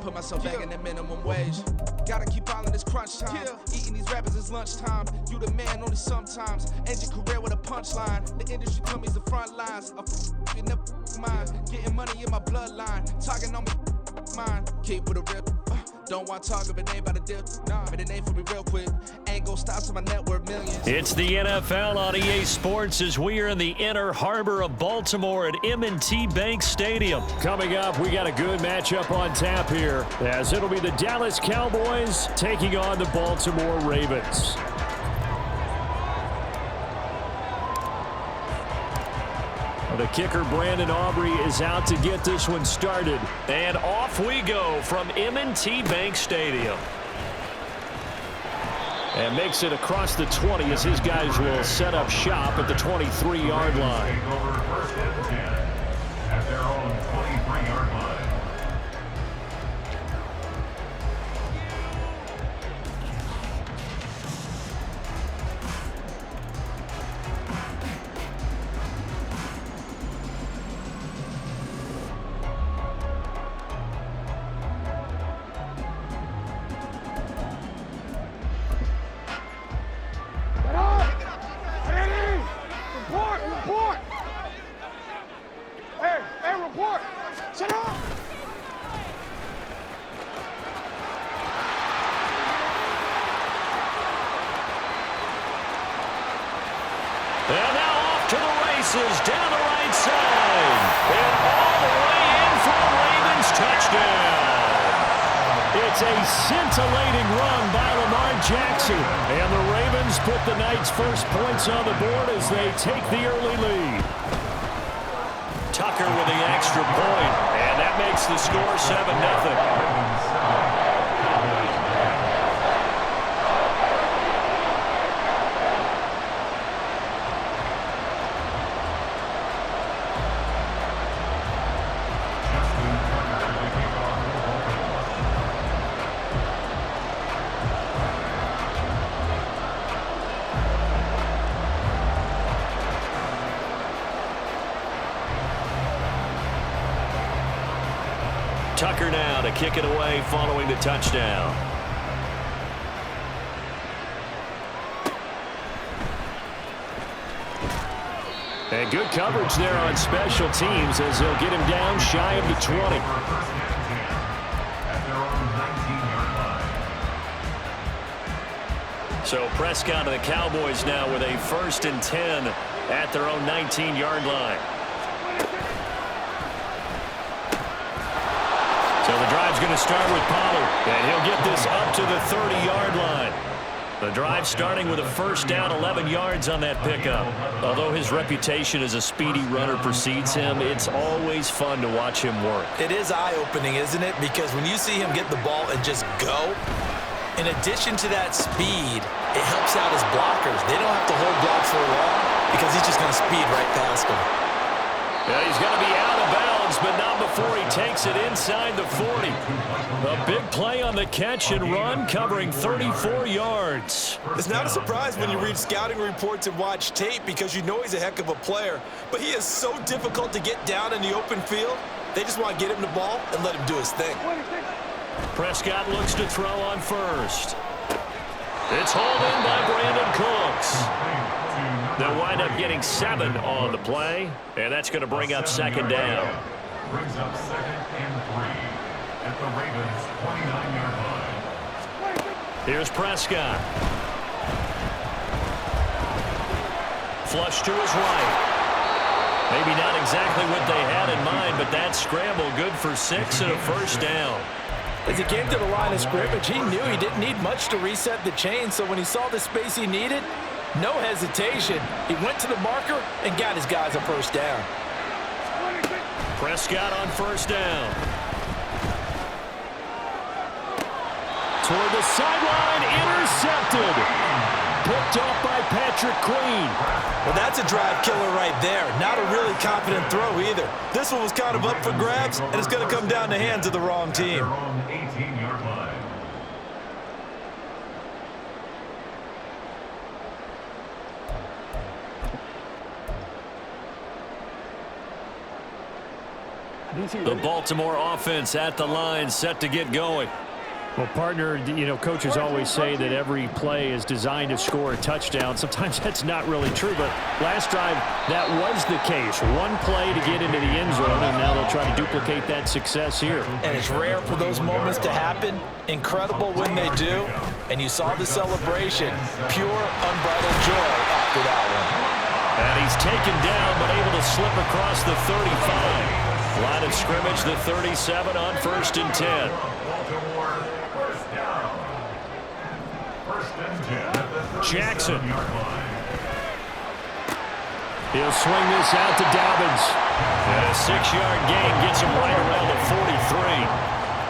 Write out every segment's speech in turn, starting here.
put myself back in the minimum wage. Gotta keep ballin' this crunch time. Eating these rappers is lunchtime. You the man only sometimes. End your career with a punchline. The industry company's the front lines. You never mind. Getting money in my bloodline. Talking on me mine. Keep with a rip. Don't want to talk if it ain't about a dip. Nah, but it ain't for me real quick. Ain't gon' stop till my net worth millions. It's the NFL on EA Sports as we are in the inner harbor of Baltimore at M&T Bank Stadium. Coming up, we got a good matchup on tap here, as it'll be the Dallas Cowboys taking on the Baltimore Ravens. The kicker, Brandon Aubrey, is out to get this one started. And off we go from M&T Bank Stadium. And makes it across the 20 as his guys will set up shop at the 23-yard line. At their own 23-yard line. And now off to the races, down the right side. And all the way in for a Ravens touchdown. It's a scintillating run by Lamar Jackson. And the Ravens put the night's first points on the board as they take the early lead. Tucker with the extra point, and that makes the score 7-0. Tucker now to kick it away following the touchdown. And good coverage there on special teams as they'll get him down shy of the 20. So Prescott and the Cowboys now with a 1st and 10 at their own 19-yard line. So the drive's going to start with Pollard, and he'll get this up to the 30-yard line. The drive starting with a 1st down, 11 yards on that pickup. Although his reputation as a speedy runner precedes him, it's always fun to watch him work. It is eye-opening, isn't it? Because when you see him get the ball and just go, in addition to that speed, it helps out his blockers. They don't have to hold blocks for long because he's just going to speed right past them. Yeah, he's going to be out of bounds, but not before he takes it inside the 40. A big play on the catch and run, covering 34 yards. It's not a surprise when you read scouting reports and watch tape because you know he's a heck of a player. But he is so difficult to get down in the open field. They just want to get him the ball and let him do his thing. Prescott looks to throw on 1st. It's hauled in by Brandon Cooks. They'll wind up getting 7 on the play, and that's going to bring up 2nd down. Brings up 2nd and 3 at the Ravens' 29-yard line. Here's Prescott. Flush to his right. Maybe not exactly what they had in mind, but that scramble good for 6 and a 1st down. As he came to the line of scrimmage, he knew he didn't need much to reset the chain, so when he saw the space he needed, no hesitation. He went to the marker and got his guys a 1st down. Prescott on 1st down. Toward the sideline, intercepted. Picked off by Patrick Queen. Well, that's a drive killer right there. Not a really confident throw either. This one was kind of up for grabs, and it's going to come down the hands of the wrong team. 18-yard line. The Baltimore offense at the line, set to get going. Well, partner, you know, coaches always say that every play is designed to score a touchdown. Sometimes that's not really true, but last drive, that was the case. One play to get into the end zone, and now they'll try to duplicate that success here. And it's rare for those moments to happen. Incredible when they do. And you saw the celebration. Pure, unbridled joy after that one. And he's taken down, but able to slip across the 35. Line of scrimmage, the 37 on 1st and 10. Jackson. He'll swing this out to Dobbins. And a 6-yard gain gets him right around the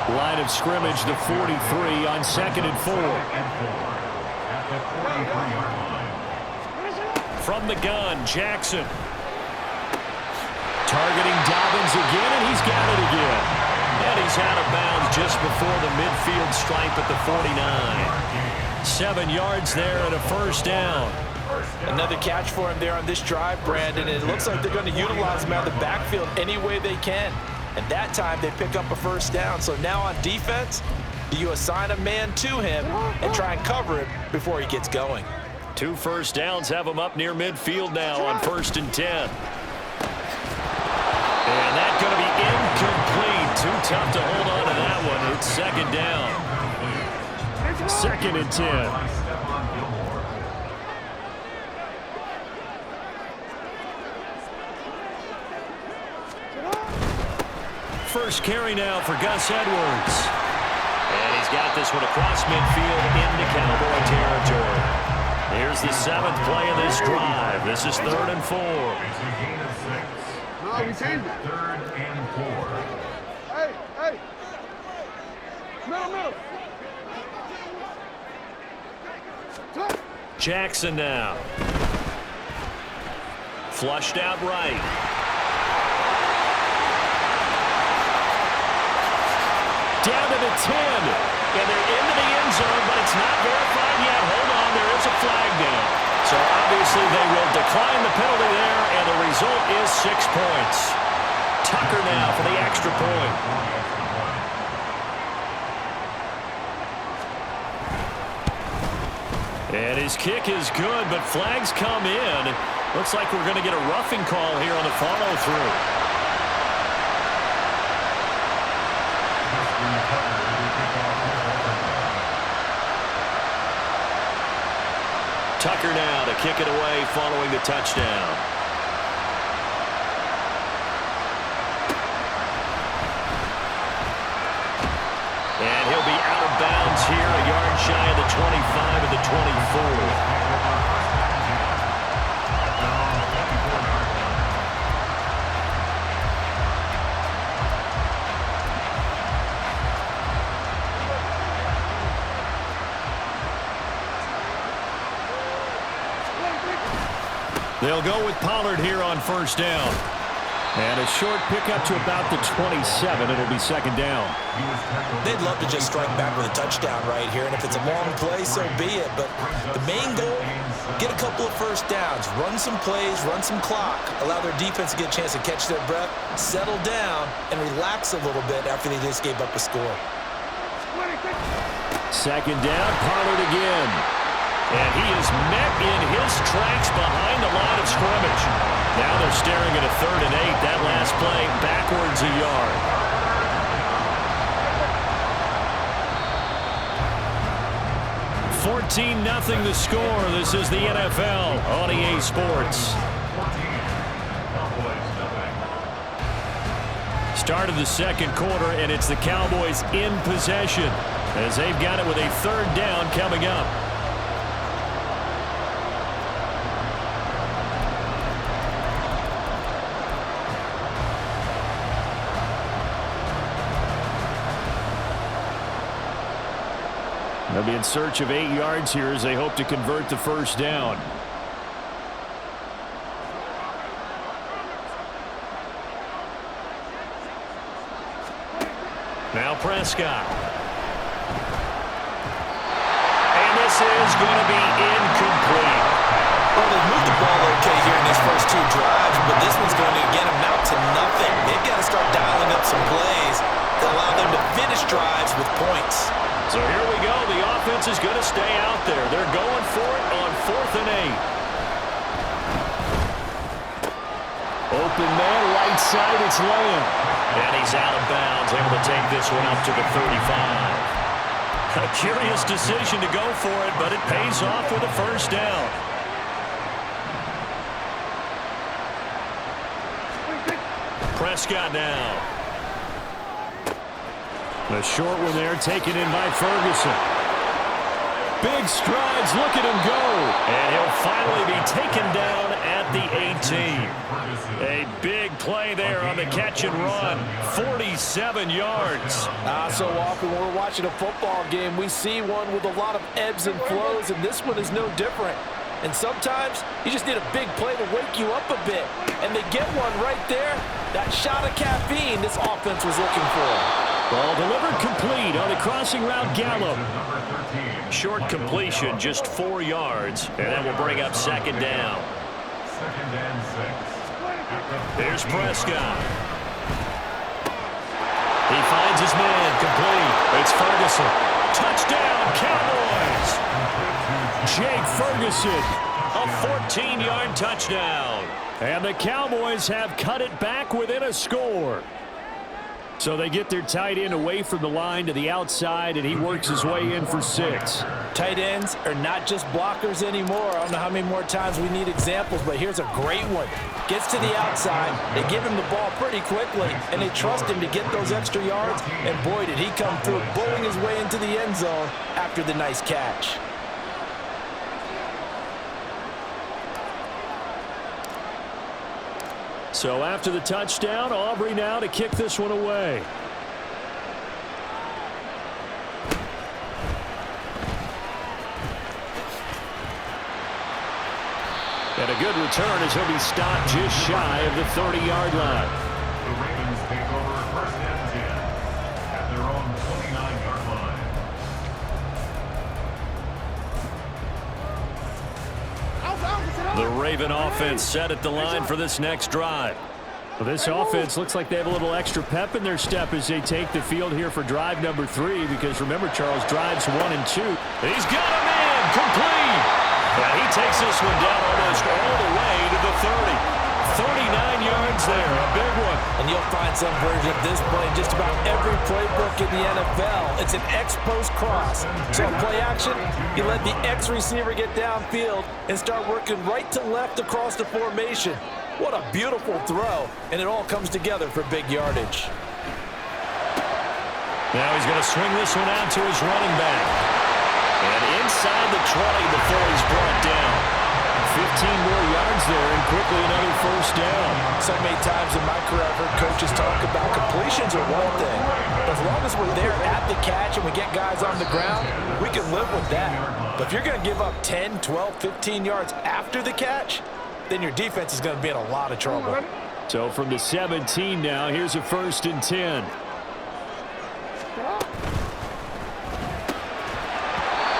43. Line of scrimmage, the 43 on 2nd and 4. From the gun, Jackson. Targeting Dobbins again, and he's got it again. And he's out of bounds just before the midfield stripe at the 49. 7 yards there and a 1st down. Another catch for him there on this drive, Brandon. And it looks like they're going to utilize him out of the backfield any way they can. And that time they pick up a 1st down. So now on defense, do you assign a man to him and try and cover it before he gets going? 2 1st downs have him up near midfield now on 1st and 10. And that's going to be incomplete. Too tough to hold on to that one. It's 2nd down. 2nd and 10. First carry now for Gus Edwards. And he's got this one across midfield into Cowboy territory. Here's the 7th play of this drive. This is 3rd and 4. No, we changed it. 3rd and 4. Hey. Middle. Jackson now. Flushed out right. Down to the 10. And they're into the end zone, but it's not verified yet. Hold on, there is a flag down. So obviously they will decline the penalty there, and the result is 6 points. Tucker now for the extra point. And his kick is good, but flags come in. Looks like we're going to get a roughing call here on the follow-through. Tucker now to kick it away following the touchdown. And he'll be out of bounds here, a yard shy of the 25 of the 24. They'll go with Pollard here on 1st down. And a short pickup to about the 27. It'll be 2nd down. They'd love to just strike back with a touchdown right here. And if it's a long play, so be it. But the main goal, get a couple of 1st downs. Run some plays, run some clock. Allow their defense to get a chance to catch their breath, settle down, and relax a little bit after they just gave up a score. 2nd down, Pollard again. And he is met in his tracks behind the line of scrimmage. Now they're staring at a 3rd and 8. That last play backwards a yard. 14-0 the score. This is the NFL on EA Sports. Start of the 2nd quarter, and it's the Cowboys in possession as they've got it with a 3rd down coming up. They'll be in search of 8 yards here as they hope to convert the 1st down. Now Prescott. And this is going to be incomplete. Well, they've moved the ball okay here in these first 2 drives, but this one's going to, again, amount to nothing. They've got to start dialing up some plays to allow them to finish drives with points. So here we go. The offense is going to stay out there. They're going for it on 4th and 8. Open man, right side, it's Lamb. And he's out of bounds, able to take this one up to the 35. A curious decision to go for it, but it pays off with a first down. Prescott now. The short one there taken in by Ferguson. Big strides, look at him go. And he'll finally be taken down at the 18. A big play there on the catch and run. 47 yards. So often when we're watching a football game, we see one with a lot of ebbs and flows, and this one is no different. And sometimes you just need a big play to wake you up a bit. And they get one right there. That shot of caffeine this offense was looking for. Ball delivered complete on the crossing route, Gallup. Short completion, just 4 yards, and that will bring up 2nd down. 2nd and 6. Here's Prescott. He finds his man, complete. It's Ferguson. Touchdown, Cowboys! Jake Ferguson, a 14-yard touchdown. And the Cowboys have cut it back within a score. So they get their tight end away from the line to the outside, and he works his way in for 6. Tight ends are not just blockers anymore. I don't know how many more times we need examples, but here's a great one. Gets to the outside, they give him the ball pretty quickly, and they trust him to get those extra yards, and boy, did he come through, bowling his way into the end zone after the nice catch. So after the touchdown, Aubrey now to kick this one away. And a good return as he'll be stopped just shy of the 30-yard line. The Ravens take over 1st and 10 at their own 29-yard line. The Raven offense set at the line for this next drive. Well, this offense looks like they have a little extra pep in their step as they take the field here for drive number 3, because remember, Charles, drives 1 and 2. He's got him in, complete. And he takes this one down almost all the way to the 30. 39 yards there, a big one. And you'll find some version of this play in just about every playbook in the NFL. It's an X-post cross. So in play action, you let the X receiver get downfield and start working right to left across the formation. What a beautiful throw, and it all comes together for big yardage. Now he's going to swing this one out to his running back. And inside the 20 before he's brought down. 15 more yards there, and quickly another first down. So many times in my career, I've heard coaches talk about completions are one thing. But as long as we're there at the catch and we get guys on the ground, we can live with that. But if you're going to give up 10, 12, 15 yards after the catch, then your defense is going to be in a lot of trouble. So from the 17 now, here's a 1st and 10.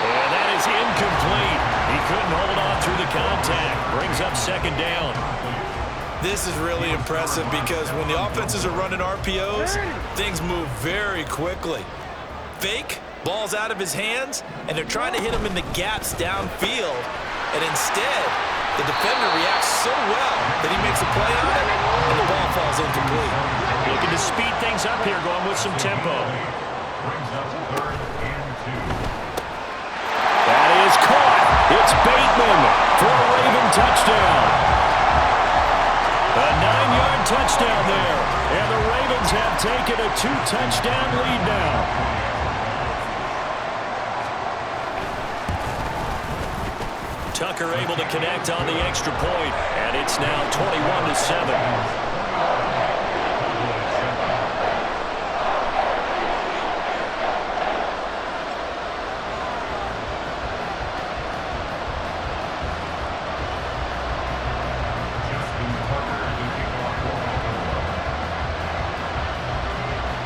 And that is incomplete. He couldn't hold on through the contact. Brings up 2nd down. This is really impressive because when the offenses are running RPOs, things move very quickly. Fake, ball's out of his hands, and they're trying to hit him in the gaps downfield. And instead, the defender reacts so well that he makes a play on it, and the ball falls incomplete. Looking to speed things up here, going with some tempo. Brings up 3rd and 2. That is caught. It's Bateman for a Raven touchdown. A 9-yard touchdown there. And the Ravens have taken a 2-touchdown lead now. Tucker able to connect on the extra point, and it's now 21-7.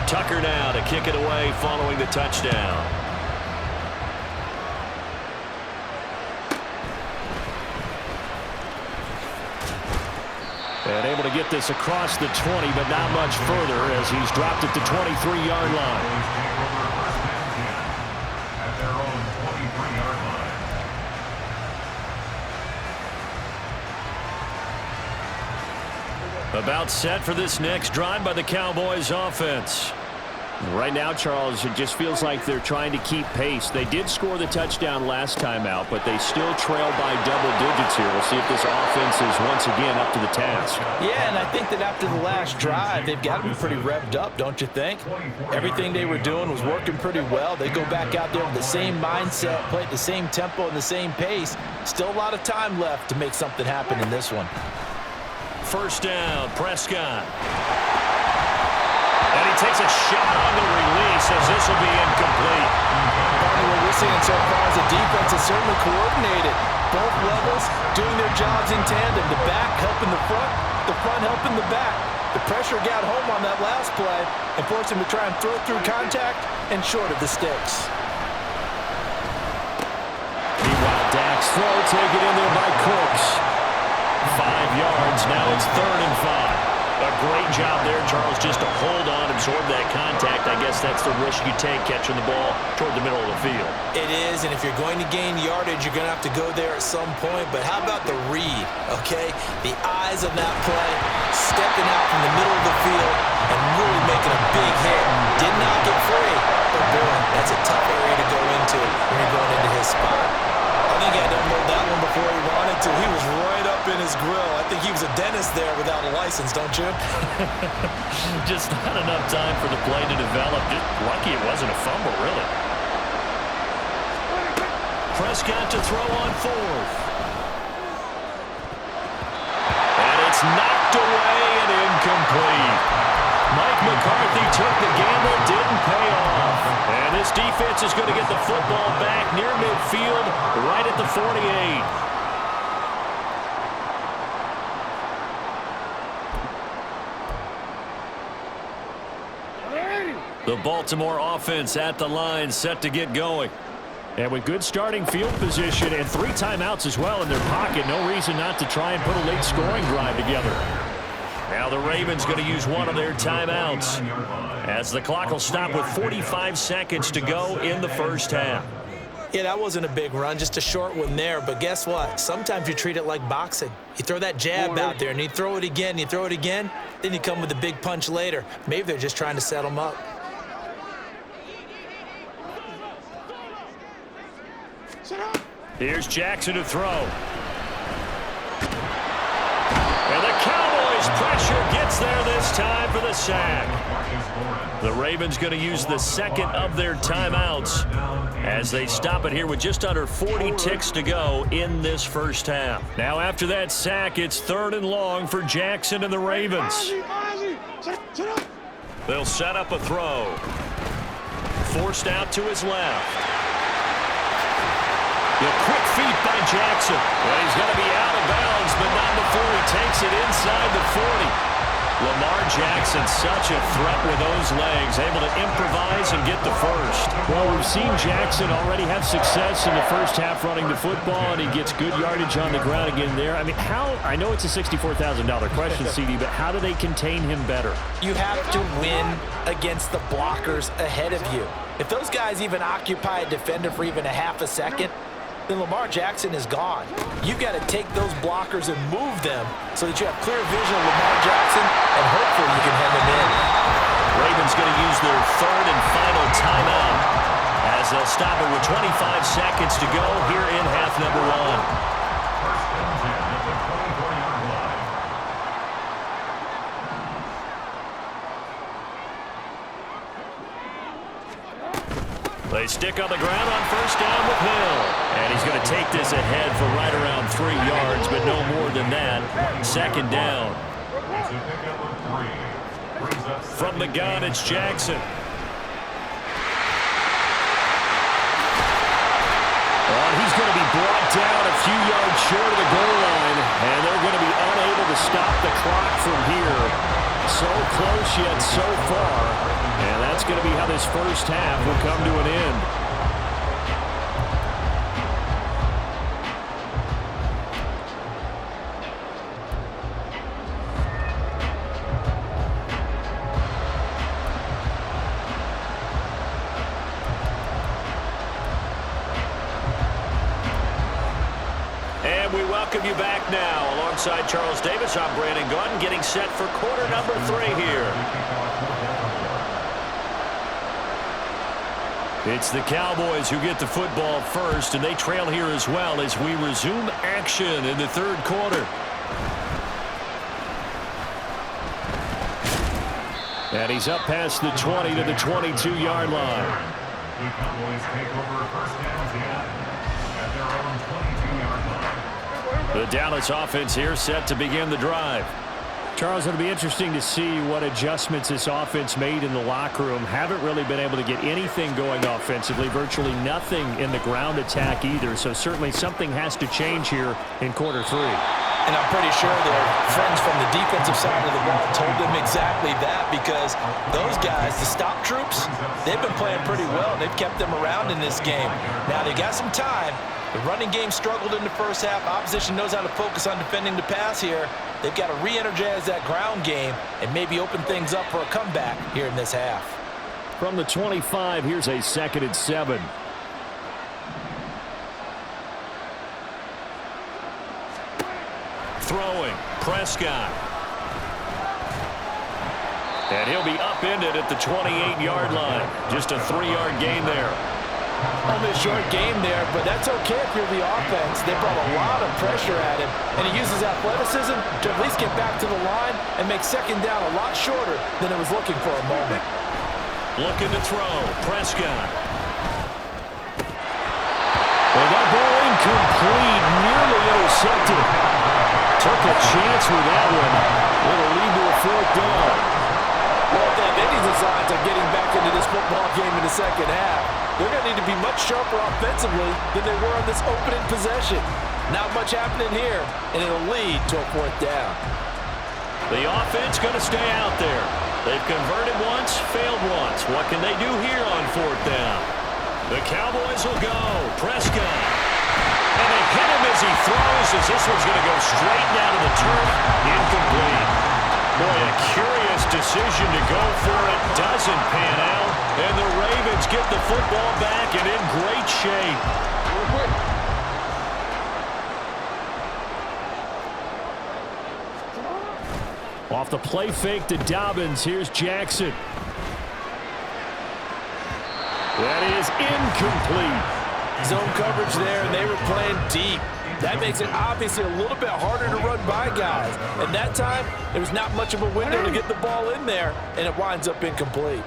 Tucker now to kick it away following the touchdown. And able to get this across the 20, but not much further as he's dropped it to 23-yard line. At their own 23-yard line. About set for this next drive by the Cowboys offense. Right now, Charles, it just feels like they're trying to keep pace. They did score the touchdown last time out, but they still trail by double digits here. We'll see if this offense is once again up to the task. Yeah, and I think that after the last drive, they've got to be pretty revved up, don't you think? Everything they were doing was working pretty well. They go back out there with the same mindset, play at the same tempo and the same pace. Still a lot of time left to make something happen in this one. First down, Prescott. And he takes a shot on the release as this will be incomplete. What we're seeing so far is the defense is certainly coordinated. Both levels doing their jobs in tandem. The back helping the front helping the back. The pressure got home on that last play and forced him to try and throw through contact and short of the sticks. Meanwhile, Dak's throw taken in there by Cooks. 5 yards. Now it's 3rd and 5. A great job there, Charles, just to hold on, absorb that contact. I guess that's the risk you take catching the ball toward the middle of the field. It is, and if you're going to gain yardage, you're going to have to go there at some point. But how about the read, okay? The eyes of that play, stepping out from the middle of the field and really making a big hit. Did not get free, but boy, that's a tough area to go into when you're going into his spot. I think he had to unload that one before he wanted to. He was right up in his grill. I think he was a dentist there without a license, don't you? Just not enough time for the play to develop. Just lucky it wasn't a fumble, really. Prescott to throw on 4th. And it's knocked away and incomplete. Mike McCarthy took the gamble, didn't pay off. And this defense is going to get the football back near midfield, right at the 48. The Baltimore offense at the line, set to get going. And with good starting field position and 3 timeouts as well in their pocket, no reason not to try and put a late scoring drive together. Now the Ravens going to use one of their timeouts as the clock will stop with 45 seconds to go in the first half. Yeah, that wasn't a big run, just a short one there. But guess what? Sometimes you treat it like boxing. You throw that jab out there, and you throw it again, you throw it again, then you come with a big punch later. Maybe they're just trying to set them up. Here's Jackson to throw. And the Cowboys pressure gets there this time for the sack. The Ravens going to use the second of their timeouts as they stop it here with just under 40 ticks to go in this first half. Now after that sack, it's 3rd and long for Jackson and the Ravens. They'll set up a throw. Forced out to his left. The quick feet by Jackson. Well, he's going to be out of bounds, but not before he takes it inside the 40. Lamar Jackson, such a threat with those legs, able to improvise and get the first. Well, we've seen Jackson already have success in the first half running the football, and he gets good yardage on the ground again there. I mean, I know it's a $64,000 question, CD, but how do they contain him better? You have to win against the blockers ahead of you. If those guys even occupy a defender for even a half a second, then Lamar Jackson is gone. You've got to take those blockers and move them so that you have clear vision of Lamar Jackson, and hopefully you can hem him in. Ravens going to use their 3rd and final timeout as they'll stop it with 25 seconds to go here in half number 1. They stick on the ground on first down with Hill. And he's going to take this ahead for right around 3 yards, but no more than that. 2nd down. From the gun, it's Jackson. And he's going to be brought down a few yards short of the goal line, and they're going to be unable to stop the clock from here. So close yet so far. And that's going to be how this first half will come to an end. we welcome you back now. Alongside Charles Davis, I'm Brandon Gunn, getting set for quarter number 3 here. It's the Cowboys who get the football first, and they trail here as well as we resume action in the third quarter. And he's up past the 20 to the 22-yard line. The Cowboys take over first downs again at their own 22-yard line. The Dallas offense here set to begin the drive. Charles, it'll be interesting to see what adjustments this offense made in the locker room. Haven't really been able to get anything going offensively, virtually nothing in the ground attack either. So certainly something has to change here in quarter 3. And I'm pretty sure their friends from the defensive side of the ball told them exactly that, because those guys, the stop troops, they've been playing pretty well. They've kept them around in this game. Now they got some time. The running game struggled in the first half. Opposition knows how to focus on defending the pass here. They've got to re-energize that ground game and maybe open things up for a comeback here in this half. From the 25, here's a 2nd and 7. Throwing, Prescott. And he'll be upended at the 28-yard line. Just a 3-yard gain there. Only a short game there, but that's okay if you're the offense. They brought a lot of pressure at him, and he uses athleticism to at least get back to the line and make second down a lot shorter than it was looking for a moment. Looking to throw, Prescott. Well, that ball incomplete, nearly intercepted. Took a chance with that one. It'll lead to a 4th down. Well, if they have any designs on getting back into this football game in the second half, they're going to need to be much sharper offensively than they were on this opening possession. Not much happening here, and it'll lead to a 4th down. The offense going to stay out there. They've converted once, failed once. What can they do here on 4th down? The Cowboys will go. Prescott. And they hit him as he throws, as this one's going to go straight down to the turf. Incomplete. Boy, a curious decision to go for it. Doesn't pan out. And the Ravens get the football back and in great shape. Off the play fake to Dobbins. Here's Jackson. That is incomplete. Zone coverage there, and they were playing deep. That makes it obviously a little bit harder to run by guys. And that time, there was not much of a window to get the ball in there, and it winds up incomplete.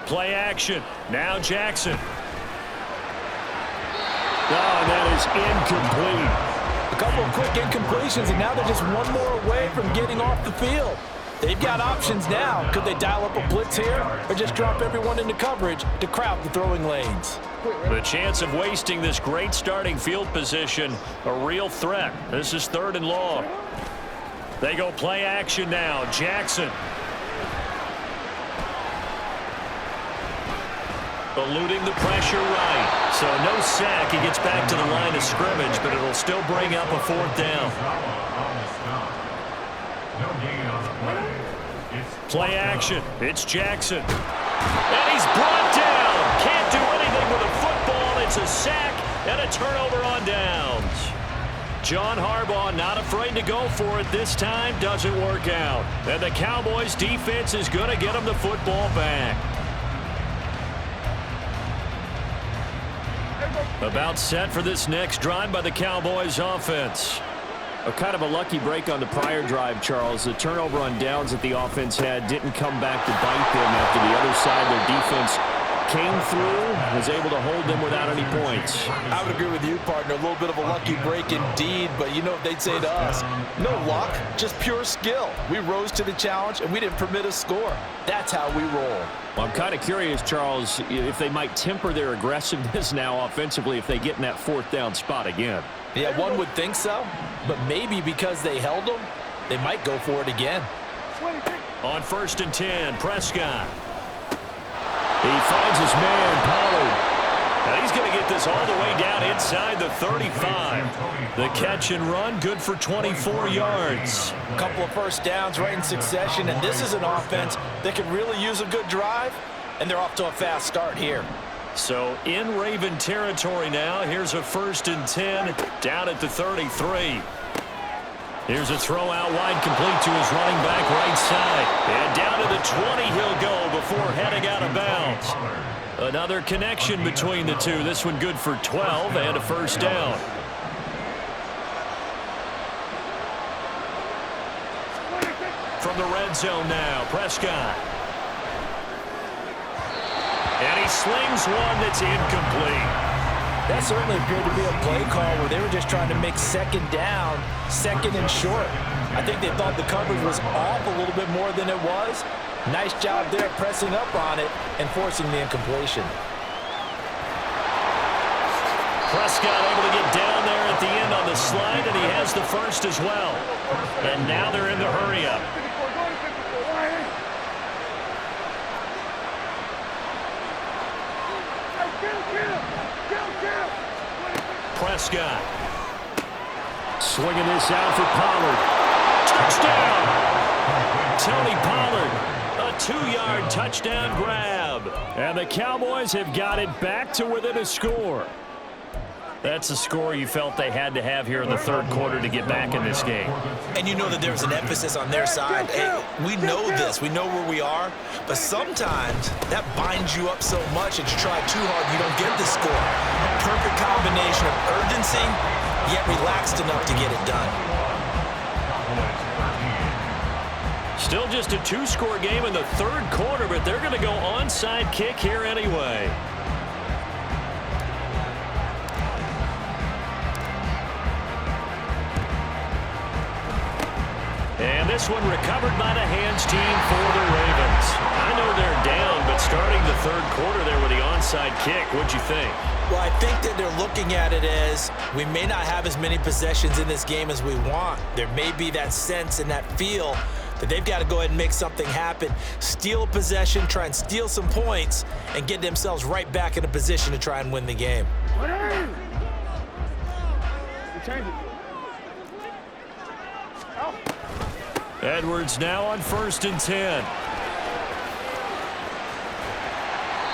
Play action. Now Jackson. Oh, that is incomplete. A couple of quick incompletions, and now they're just one more away from getting off the field. They've got options now. Could they dial up a blitz here or just drop everyone into coverage to crowd the throwing lanes? The chance of wasting this great starting field position, a real threat. This is 3rd and long. They go play action now. Jackson. Eluding the pressure right. So no sack. He gets back to the line of scrimmage, but it'll still bring up a 4th down. Play action. It's Jackson. And he's brought down. Can't do anything with a football. It's a sack and a turnover on downs. John Harbaugh not afraid to go for it this time. Doesn't work out. And the Cowboys defense is going to get him the football back. About set for this next drive by the Cowboys offense. A kind of a lucky break on the prior drive, Charles. The turnover on downs that the offense had didn't come back to bite them after the other side. Their defense came through, was able to hold them without any points. I would agree with you, partner. A little bit of a lucky break indeed, but you know what they'd say to us? No luck, just pure skill. We rose to the challenge, and we didn't permit a score. That's how we roll. Well, I'm kind of curious, Charles, if they might temper their aggressiveness now offensively if they get in that 4th down spot again. Yeah, one would think so, but maybe because they held them, they might go for it again. On 1st and 10, Prescott. He finds his man, Pollard. And he's going to get this all the way down inside the 35. The catch and run, good for 24 yards. A couple of first downs right in succession, and this is an offense that could really use a good drive, and they're off to a fast start here. So in Raven territory now. Here's a 1st and 10 down at the 33. Here's a throw out wide, complete to his running back right side. And down to the 20 he'll go before heading out of bounds. Another connection between the two. This one good for 12 and a 1st down. From the red zone now, Prescott. And he slings one that's incomplete. That certainly appeared to be a play call where they were just trying to make 2nd down, 2nd and short. I think they thought the coverage was off a little bit more than it was. Nice job there pressing up on it and forcing the incompletion. Prescott able to get down there at the end on the slide, and he has the 1st as well. And now they're in the hurry-up. Prescott. Swinging this out for Pollard. Touchdown! Tony Pollard, a 2-yard touchdown grab. And the Cowboys have got it back to within a score. That's a score you felt they had to have here in the 3rd quarter to get back in this game. And you know that there was an emphasis on their side. Hey, we know this. We know where we are. But sometimes that binds you up so much that you try too hard and you don't get the score. A perfect combination of urgency, yet relaxed enough to get it done. Still just a 2-score game in the 3rd quarter, but they're going to go onside kick here anyway. And this one recovered by the hands team for the Ravens. I know they're down, but starting the 3rd quarter there with the onside kick, what'd you think? Well, I think that they're looking at it as we may not have as many possessions in this game as we want. There may be that sense and that feel that they've got to go ahead and make something happen, steal a possession, try and steal some points, and get themselves right back in a position to try and win the game. Edwards now on 1st and 10.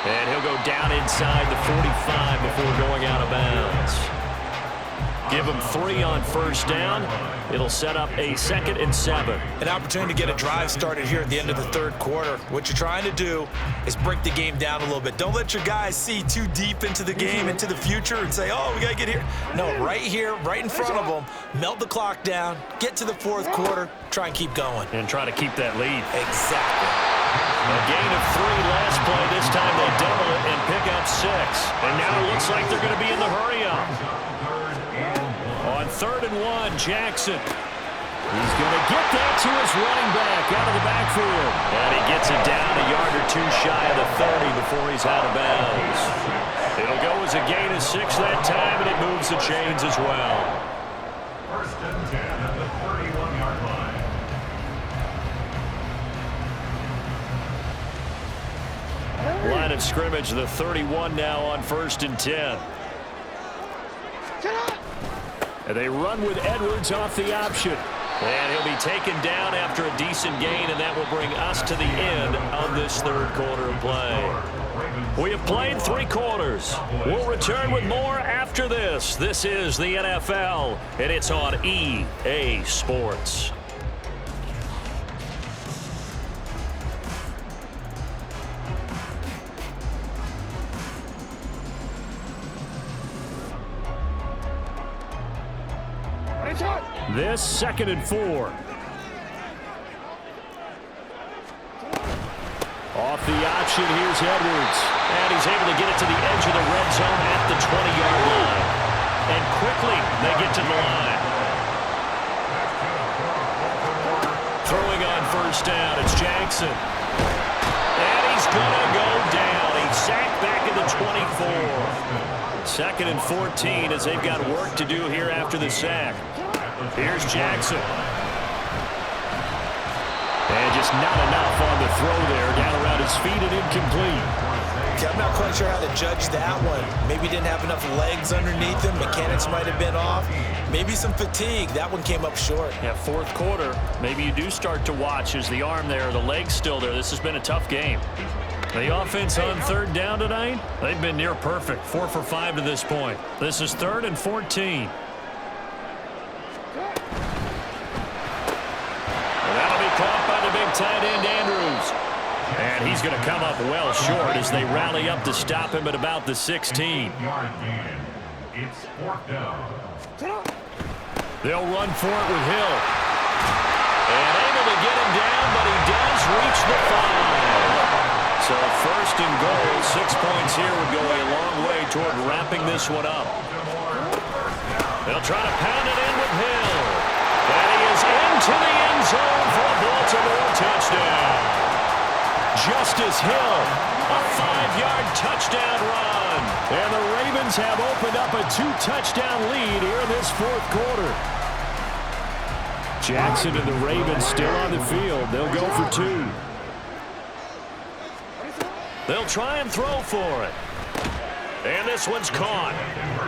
And he'll go down inside the 45 before going out of bounds. Give him 3 on 1st down. It'll set up a 2nd and 7. An opportunity to get a drive started here at the end of the 3rd quarter. What you're trying to do is break the game down a little bit. Don't let your guys see too deep into the game, into the future, and say, oh, we got to get here. No, right here, right in front of them, melt the clock down, get to the 4th quarter, try and keep going. And try to keep that lead. Exactly. A gain of 3 last play. This time they double it and pick up 6. And now it looks like they're going to be in the hurry-up. On 3rd and 1, Jackson. He's going to get that to his running back out of the backfield. And he gets it down a yard or 2 shy of the 30 before he's out of bounds. It'll go as a gain of 6 that time, and it moves the chains as well. 1st and 10 at the 31-yard line. Line of scrimmage, the 31 now on 1st and 10. And they run with Edwards off the option. And he'll be taken down after a decent gain, and that will bring us to the end of this 3rd quarter of play. We have played 3 quarters. We'll return with more after this. This is the NFL, and it's on EA Sports. This 2nd and 4. Off the option, here's Edwards. And he's able to get it to the edge of the red zone at the 20-yard line. And quickly, they get to the line. Throwing on 1st down, it's Jackson. And he's going to go down. He's sacked back at the 24. 2nd and 14 as they've got work to do here after the sack. Here's Jackson. And just not enough on the throw there. Down around his feet and incomplete. Okay, I'm not quite sure how to judge that one. Maybe he didn't have enough legs underneath him. Mechanics might have been off. Maybe some fatigue. That one came up short. Yeah, 4th quarter. Maybe you do start to watch as the arm there, the leg's still there. This has been a tough game. The offense on third down tonight, they've been near perfect. 4 for 5 to this point. This is 3rd and 14. That'll be caught by the big tight end, Andrews. And he's going to come up well short as they rally up to stop him at about the 16. It's 4th down. They'll run for it with Hill. And able to get him down, but he does reach the 5. So 1st and goal, 6 points here would go a long way toward wrapping this one up. They'll try to pound it in with Hill. And he is into the end zone for a Baltimore touchdown. Justice Hill, a 5-yard touchdown run. And the Ravens have opened up a 2-touchdown lead here in this 4th quarter. Jackson and the Ravens still on the field. They'll go for 2. They'll try and throw for it. And this one's caught.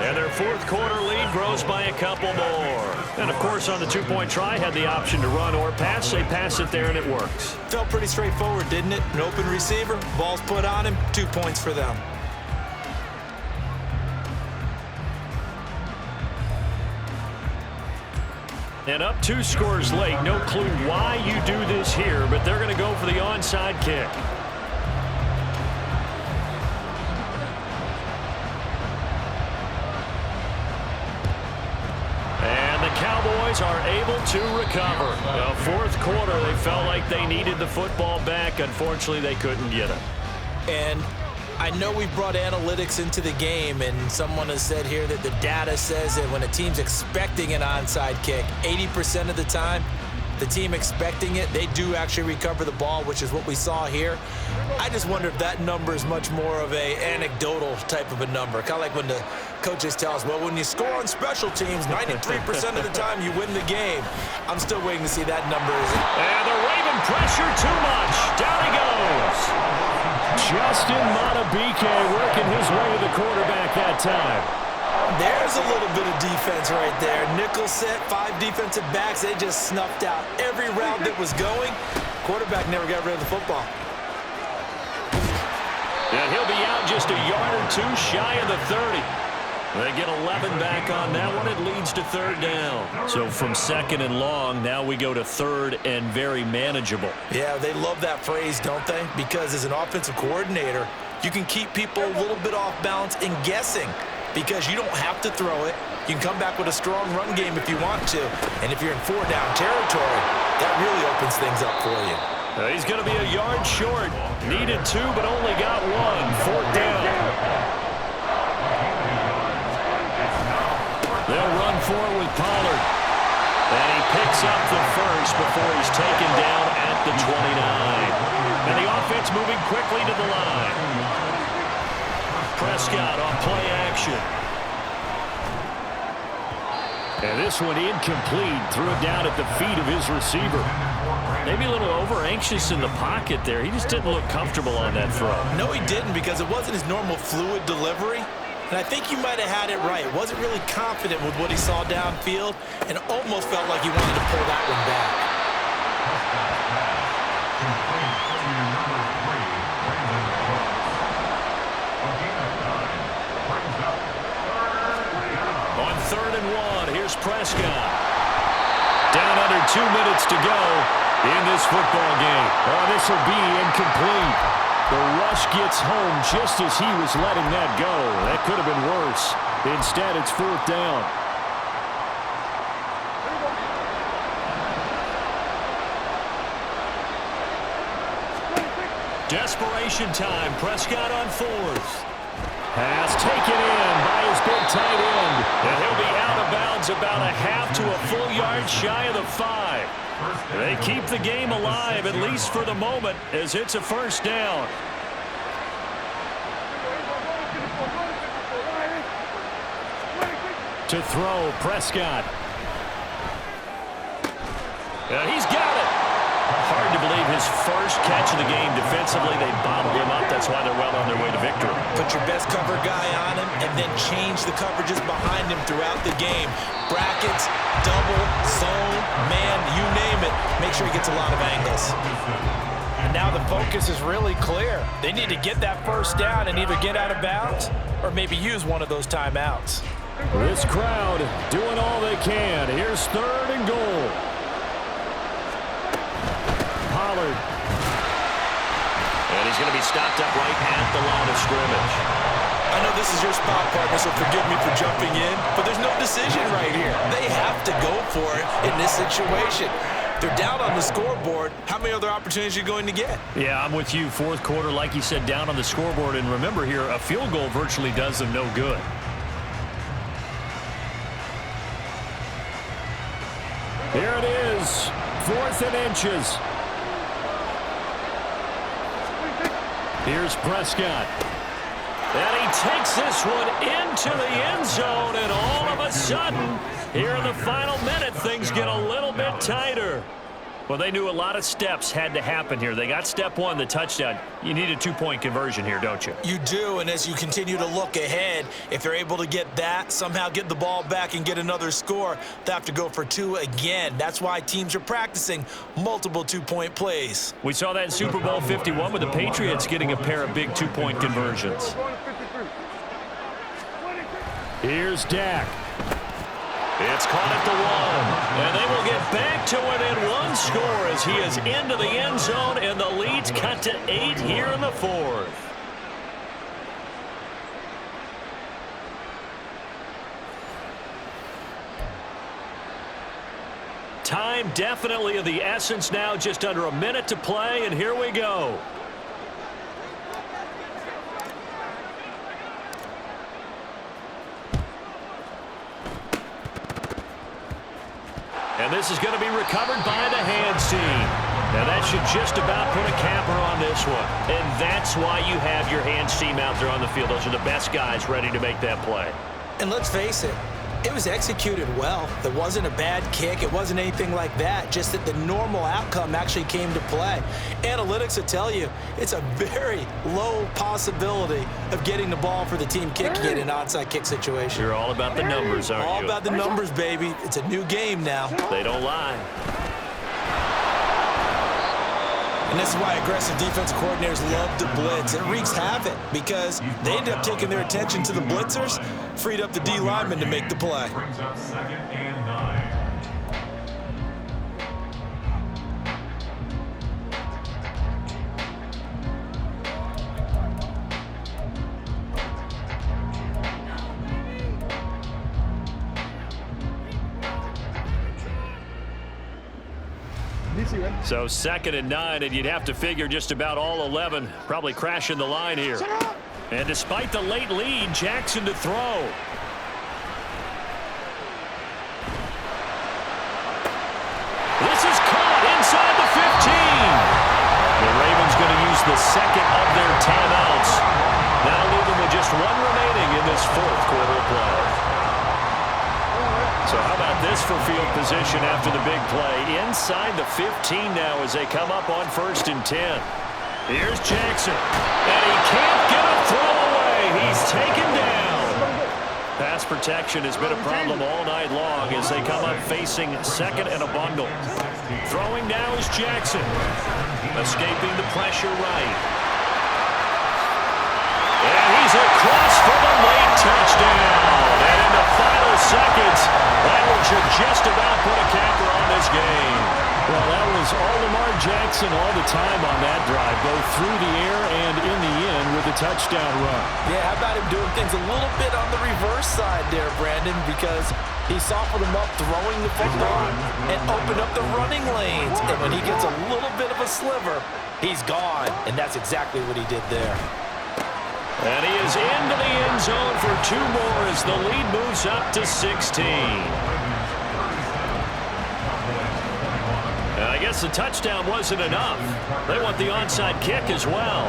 And their 4th quarter lead grows by a couple more. And, of course, on the 2-point try, had the option to run or pass. They pass it there, and it works. Felt pretty straightforward, didn't it? An open receiver, ball's put on him, 2 points for them. And up 2 scores late. No clue why you do this here, but they're going to go for the onside kick. And the Cowboys are able to recover. The 4th quarter, they felt like they needed the football back. Unfortunately, they couldn't get it. And I know we brought analytics into the game, and someone has said here that the data says that when a team's expecting an onside kick, 80% of the time, the team expecting it, they do actually recover the ball, which is what we saw here. I just wonder if that number is much more of a anecdotal type of a number. Kind of like when the coaches tell us, well, when you score on special teams, 93% of the time you win the game. I'm still waiting to see that number. And the Raven pressure too much. Down he goes. Justin Madubuike working his way to the quarterback that time. There's a little bit of defense right there. Nickel set, 5 defensive backs. They just snuffed out every route that was going. Quarterback never got rid of the football. And he'll be out just a yard or 2 shy of the 30. They get 11 back on that one. It leads to 3rd down. So from 2nd and long, now we go to 3rd and very manageable. Yeah, they love that phrase, don't they? Because as an offensive coordinator, you can keep people a little bit off balance and guessing because you don't have to throw it. You can come back with a strong run game if you want to. And if you're in 4-down territory, that really opens things up for you. He's going to be a yard short. Needed 2, but only got 1. 4th down. They'll run for it with Pollard. And he picks up the first before he's taken down at the 29. And the offense moving quickly to the line. Prescott on play action. And this one incomplete. Threw it down at the feet of his receiver. Maybe a little over-anxious in the pocket there. He just didn't look comfortable on that throw. No, he didn't, because it wasn't his normal fluid delivery. And I think you might have had it right. Wasn't really confident with what he saw downfield and almost felt like he wanted to pull that one back. On 3rd and 1, here's Prescott. Down under 2 minutes to go in this football game. Oh, this will be incomplete. The rush gets home just as he was letting that go. That could have been worse. Instead, it's 4th down. Desperation time. Prescott on 4th. Pass taken in by his big tight end. And he'll be out of bounds about a half to a full yard shy of the 5. They keep the game alive, at least for the moment, as it's a 1st down. To throw, Prescott. He's got it. Hard to believe his first catch of the game. Defensively, they bottled him up. That's why they're well on their way to victory. Put your best cover guy on him and then change the coverages behind him throughout the game. Brackets, double, zone, man, you name it. Make sure he gets a lot of angles. And now the focus is really clear. They need to get that first down and either get out of bounds or maybe use one of those timeouts. This crowd doing all they can. Here's 3rd and goal. Pollard. And he's going to be stopped up right at the line of scrimmage. I know this is your spot, partner, so forgive me for jumping in, but there's no decision right here. They have to go for it in this situation. They're down on the scoreboard. How many other opportunities are you going to get? Yeah, I'm with you. 4th quarter, like you said, down on the scoreboard. And remember here, a field goal virtually does them no good. Here it is, 4th and inches. Here's Prescott. And he takes this one into the end zone, and all of a sudden, here in the final minute, things get a little bit tighter. Well, they knew a lot of steps had to happen here. They got step 1, the touchdown. You need a 2-point conversion here, don't you? You do, and as you continue to look ahead, if they're able to get that, somehow get the ball back and get another score, they have to go for 2 again. That's why teams are practicing multiple 2-point plays. We saw that in Super Bowl 51 with the Patriots getting a pair of big 2-point conversions. Here's Dak. It's caught at the 1, and they will get back to within 1 score as he is into the end zone, and the lead's cut to 8 here in the 4th. Time definitely of the essence now, just under a minute to play, and here we go. And this is going to be recovered by the hands team. Now that should just about put a capper on this one. And that's why you have your hands team out there on the field. Those are the best guys ready to make that play. And let's face it, it was executed well. It wasn't a bad kick. It wasn't anything like that. Just that the normal outcome actually came to play. Analytics will tell you it's a very low possibility of getting the ball for the team kicking it in an onside kick situation. You're all about the numbers, aren't you? All about the numbers, baby. It's a new game now. They don't lie. And this is why aggressive defensive coordinators love to blitz. It wreaks havoc because they end up taking their attention to the blitzers, freed up the D lineman to make the play. Brings up 2nd and 9. So 2nd and 9, and you'd have to figure just about all 11 probably crashing the line here. And despite the late lead, Jackson to throw. This is caught inside the 15. The Ravens going to use the 2nd of their timeouts. That'll leave them with just 1 remaining in this 4th quarter of play. So how about this for field position after the big play? Inside the 15 now as they come up on 1st and 10. Here's Jackson. And he can't get a throw away. He's taken down. Pass protection has been a problem all night long as they come up facing 2nd and a bundle. Throwing now is Jackson. Escaping the pressure right. And he's across for the late touchdown. And in the final seconds, that one should just about put a capper on this game. Well, that was all Lamar Jackson all the time on that drive, both through the air and in the end with a touchdown run. Yeah, how about him doing things a little bit on the reverse side there, Brandon, because he softened them up throwing the football and opened up the running lanes. And when he gets a little bit of a sliver, he's gone. And that's exactly what he did there. And he is into the end zone for 2 more as the lead moves up to 16. And I guess the touchdown wasn't enough. They want the onside kick as well.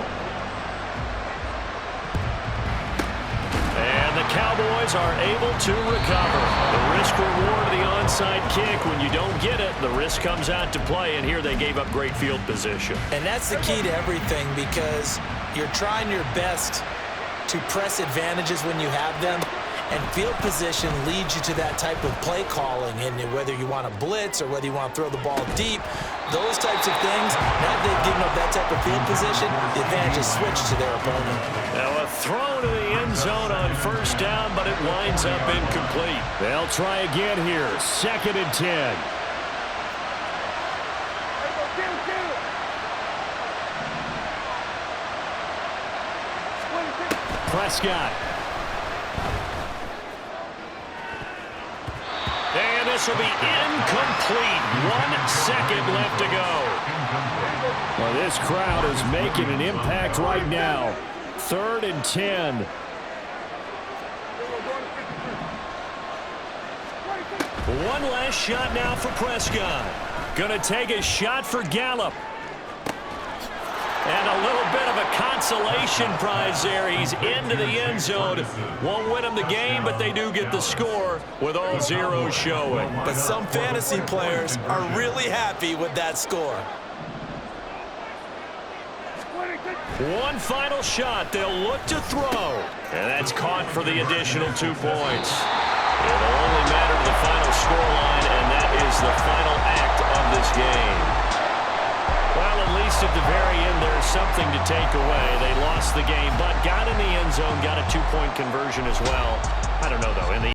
And the Cowboys are able to recover. The risk-reward of the onside kick, when you don't get it, the risk comes out to play, and here they gave up great field position. And that's the key to everything because you're trying your best to press advantages when you have them, And field position leads you to that type of play calling. And whether you want to blitz or whether you want to throw the ball deep, those types of things, now that they've given up that type of field position, the advantage is switched to their opponent. Now a throw to the end zone on first down, but it winds up incomplete. They'll try again here. 2nd and 10. Prescott. And this will be incomplete. 1 second left to go. Well, this crowd is making an impact right now. 3rd and 10. One last shot now for Prescott. Going to take a shot for Gallup. And a little bit of a consolation prize there. He's into the end zone. Won't win him the game, but they do get the score with all zeros showing. But some fantasy players are really happy with that score. One final shot. They'll look to throw. And that's caught for the additional 2 points. It'll only matter to the final scoreline, and that is the final act of this game. Well, at least at the very end, there's something to take away. They lost the game, but got in the end zone, got a 2-point conversion as well. I don't know, though. In the